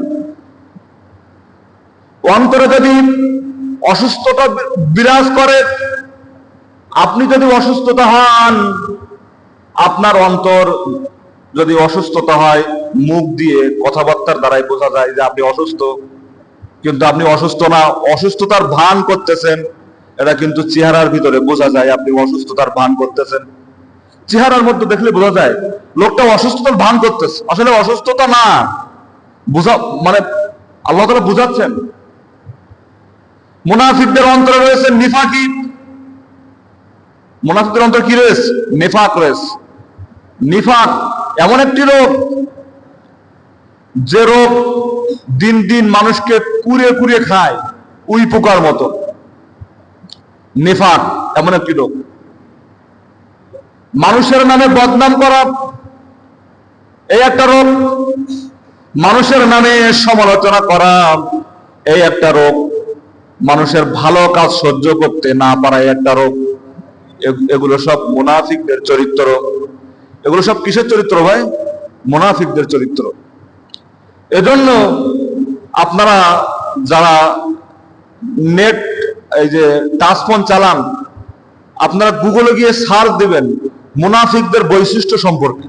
অন্তরে যদি অসুস্থতা বিরাজ করে, আপনি যদি অসুস্থতা হন, আপনার অন্তর যদি অসুস্থতা হয়, মুখ দিয়ে কথাবার্তার দ্বারাই বোঝা যায় যে আপনি অসুস্থ, কিন্তু আপনি অসুস্থ না, অসুস্থতার ভান করতেছেন, এটা কিন্তু চেহারার ভিতরে বোঝা যায় আপনি অসুস্থতার ভান করতেছেন। চেহারার মধ্যে দেখলে বোঝা যায় লোকটা অসুস্থতার ভান করতেছে, আসলে অসুস্থতা না, বোঝা মানে আল্লাহ তাআলা বুঝাচ্ছেন। মুনাফিকদের অন্তরে রয়েছে নিফাকি, মুনাফিকদের অন্তরে কি রয়েছে? নিফাক রয়েছে। নিফাক এমন একটি রোগ, যে রোগ দিন দিন মানুষকে কুড়িয়ে কুড়িয়ে খায় উই পোকার মতো। নিফাক এমন একটি রোগ, মানুষের নামে বদনাম করা এই একটা রোগ, মানুষের নামে সমালোচনা করা এই একটা রোগ, মানুষের ভালো কাজ সহ্য করতে না পারা এই একটা রোগ। এগুলো সব মুনাফিকদের চরিত্র। এগুলো সব কিসের চরিত্র ভাই? মুনাফিকদের চরিত্র। এজন্য আপনারা যারা নেট এই যে টাচ ফোন চালান, আপনারা গুগলে গিয়ে সার্চ দিবেন মুনাফিকদের বৈশিষ্ট্য সম্পর্কে,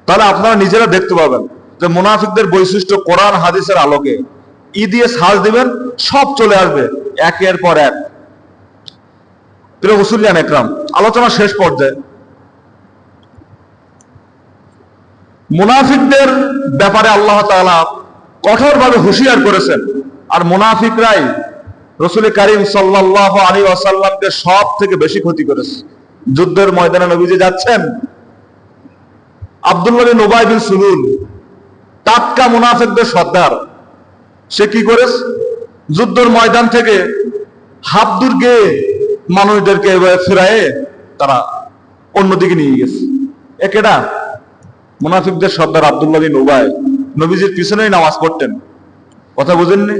তাহলে আপনারা নিজেরা দেখতে পাবেন যে মুনাফিকদের বৈশিষ্ট্য কোরআন হাদিসের আলোকে দিয়ে সার্চ দিবেন, সব চলে আসবে একের পর এক। প্রিয় মুসলিয়ান একরাম, আলোচনা শেষ পর্যায়ে মুনাফিকদের ব্যাপারে আল্লাহ তাআলা কঠোরভাবে হুঁশিয়ার করেছেন, আর মুনাফিকরাই রাসূল কারীম সাল্লাল্লাহু আলাইহি ওয়াসাল্লামকে সব থেকে বেশি ক্ষতি করেছে। যুদ্ধের ময়দানে নবীজি যাচ্ছেন, আব্দুল্লাহ বিন উবাই বিন সুলুল টাটকা মুনাফিকদের সর্দার, সে কি করেছে? যুদ্ধের ময়দান থেকে হাত দূর গিয়ে মানুষদেরকে ফিরায়ে তারা অন্যদিকে নিয়ে গেছে। একেডা মুনাফিকদের সর্দার আব্দুল্লাহ বিন উবাই, নবীজির পিছনেই নামাজ পড়তেন। কথা বুঝেননি?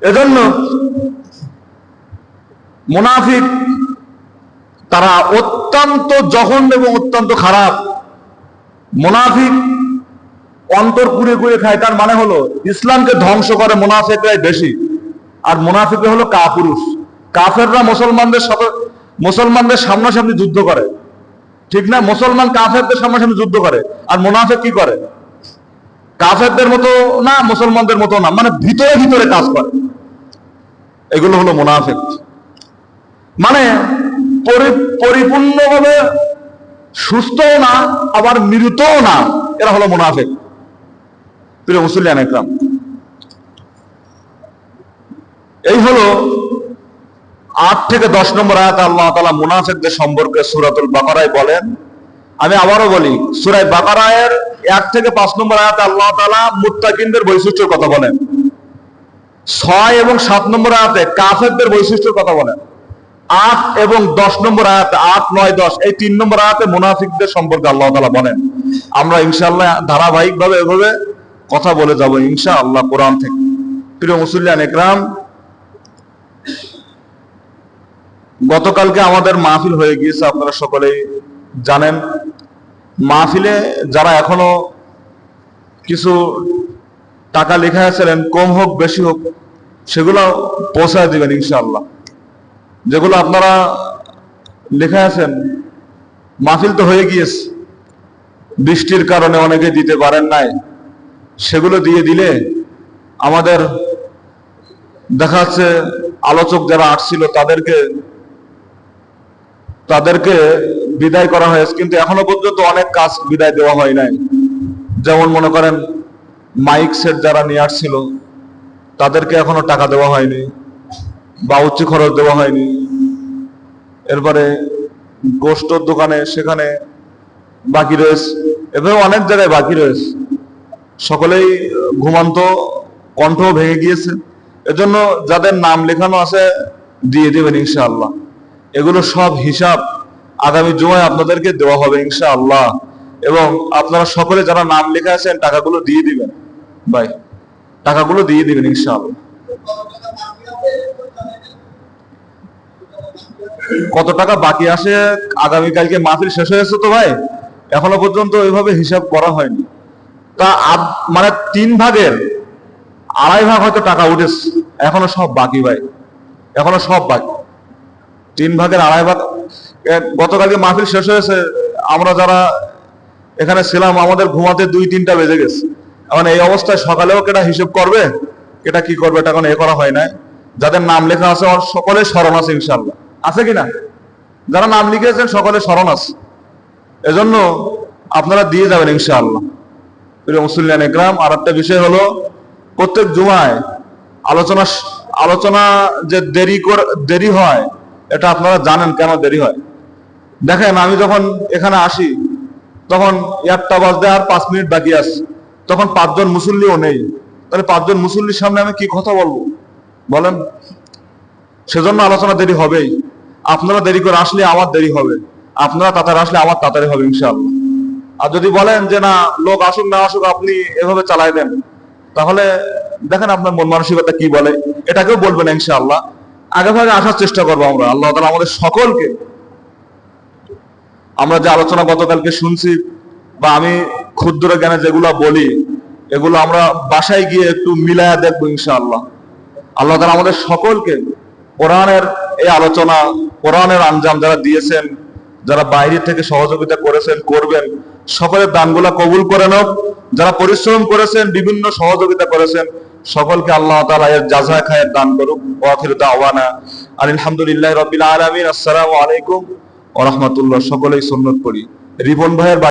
এজন্য মুনাফিক তারা অত্যন্ত জঘন্য এবং অত্যন্ত খারাপ। মুনাফিক অন্তর কুড়ে কুড়ে খায়, তার মানে হলো ইসলামকে ধ্বংস করে মুনাফিকরাই বেশি, আর মুনাফিকরা হলো কাপুরুষ। কাফেররা মুসলমানদের সামনাসামনি যুদ্ধ করে, ঠিক না? মুসলমান কাফেরদের সামনাসামনি যুদ্ধ করে, আর মুনাফিক কি করে? কাফেরদের মতো না, মুসলমানদের মতো না, মানে ভিতরে ভিতরে কাজ করে। এগুলো হলো মুনাফিক, মানে পরিপূর্ণভাবে সুস্থও না, আবার মৃতও না, এরা হলো মুনাফিক। প্রিয় মুসলিয়ান একরাম, এই হলো 8 থেকে 10 নম্বর আয়াতে আল্লাহ তাআলা মুনাফিকদের সম্পর্কে সূরাতুল বাকারায় বলেন। আমি আবারও বলি, সূরা বাকারায়ের 1 থেকে 5 নম্বর আয়াতে আল্লাহ তাআলা মুত্তাকিনদের বৈশিষ্ট্যের কথা বলেন। 6 এবং 7 নম্বর আয়াতে কাফেরদের বৈশিষ্ট্যের কথা বলেন। 8 এবং 10 নম্বর আয়াতে, 8, 9, 10 এই 3 নম্বর আয়াতে মুনাফিকদের সম্পর্কে আল্লাহ তাআলা বলেন। আমরা ইনশাআল্লাহ ধারাবাহিকভাবে এভাবে কথা বলে যাব ইনশাআল্লাহ কোরআন থেকে। প্রিয় মুসলিয়ান একরাম, গতকালকে আমাদের মাহফিল হয়ে গিয়েছে, আপনারা সকলেই জানেন। মাহফিলে যারা এখনো কিছু টাকা লিখাইছিলেন, কম হোক বেশি হোক সেগুলো পৌঁছায় দিবেন ইনশাআল্লাহ। যেগুলো আপনারা লিখে আছেন, মাহফিল তো হয়ে গিয়েছে, বৃষ্টির কারণে অনেকে দিতে পারেন নাই, সেগুলো দিয়ে দিলে আমাদের দেখা যাচ্ছে আলোচক যারা আসছিল তাদেরকে বিদায় করা হয়েছে, কিন্তু এখনো পর্যন্ত অনেক কাজ বিদায় দেওয়া হয় নাই। যেমন মনে করেন মাইক সেট যারা নিয়ে আসছিল তাদেরকে এখনো টাকা দেওয়া হয়নি, বাউচি খরচ দেওয়া হয়নি। এরপরে গোষ্ঠর দোকানে সেখানে বাকি রয়েছে, এভাবে অনেক জায়গায় বাকি রয়েছে। সকলেই ঘুমান্ত, কণ্ঠ ভেঙে গিয়েছে। এজন্য যাদের নাম লেখানো আছে দিয়ে দেবেন ইনশাআল্লাহ। এগুলো সব হিসাব আগামী জুমায় আপনাদেরকে দেওয়া হবে ইনশাআল্লাহ। এবং আপনারা সকলে যারা নাম লেখা আছেন টাকাগুলো দিয়ে দিবেন ভাই, টাকাগুলো দিয়ে দিবেন ইনশাআল্লাহ। কত টাকা বাকি আসে আগামীকালকে মাহফিল শেষ হয়েছে তো ভাই, এখনো পর্যন্ত ওইভাবে হিসাব করা হয়নি। তা মানে 3 ভাগের 2.5 ভাগ হয়তো টাকা উঠেছে, এখনো সব বাকি ভাই, এখনো সব বাকি। 3 ভাগের 2.5 ভাগ গতকালকে মাহফিল শেষ হয়েছে, আমরা যারা এখানে ছিলাম আমাদের ঘুমাতে 2-3টা বেজে গেছে। এখন এই অবস্থায় সকালেও কেটা হিসেব করবে, কেটা কি করবে, এটা এখন এ করা হয় নাই। যাদের নাম লেখা আছে সকলে স্মরণ আছে ইনশাআল্লাহ, আছে কিনা? যারা নাম লিখেছেন সকলে স্মরণ আছে, এজন্য আপনারা দিয়ে যাবেন ইনশাআল্লাহ। প্রিয় মুসলিয়ান একরাম, আর একটা বিষয় হলো প্রত্যেক জুমায় আলোচনা যে দেরি হয়, এটা আপনারা জানেন কেন দেরি হয়। দেখেন আমি যখন এখানে আসি তখন 1টা বাজতে আর 5 মিনিট বাকি আছে, তখন 5 জন মুসল্লিও নেই। তাহলে 5 জন মুসল্লির সামনে আমি কি কথা বলবো বলেন? সেজন্য আলোচনা দেরি হবেই। আপনারা দেরি করে আসলে আমার দেরি হবে, আপনারা তাড়াতাড়ি আসলে আমার তাড়াতাড়ি হবে ইনশাআল্লাহ। আর যদি বলেন যে না, লোক আসুক না আসুক আপনি এভাবে চালাই দেন, তাহলে দেখেন আপনার মন মানসিকতা কি বলে, এটাকেও বলবেন ইনশাআল্লাহ। আগে ভাগে আসার চেষ্টা করবো আমরা। আল্লাহ তাআলা আমাদের সকলকে, আমরা যে আলোচনা গতকালকে শুনছি বা আমি ক্ষুদ্র জ্ঞানে যেগুলো বলি, এগুলো আমরা বাসায় গিয়ে একটু মিলায়া দেখবো ইনশাআল্লাহ। আল্লাহ তাআলা আমাদের সকলকে কোরআনের এই আলোচনা, কোরআনের আঞ্জাম যারা দিয়েছেন, যারা বাইরে থেকে সহযোগিতা করেছেন, করবেন, সকলের দানগুলা কবুল করে নাও। যারা পরিশ্রম করেছেন, বিভিন্ন সহযোগিতা করেছেন, সকলকে আল্লাহ তাআলা এর জাযা খায়ের দান করুক। ওয়া আখিরু দাওয়ানা আলহামদুলিল্লাহি রাব্বিল আলামিন। আসসালামু আলাইকুম ওয়া রাহমাতুল্লাহ। সকলেই সুন্নাত পড়ি। রিপন ভাইয়ের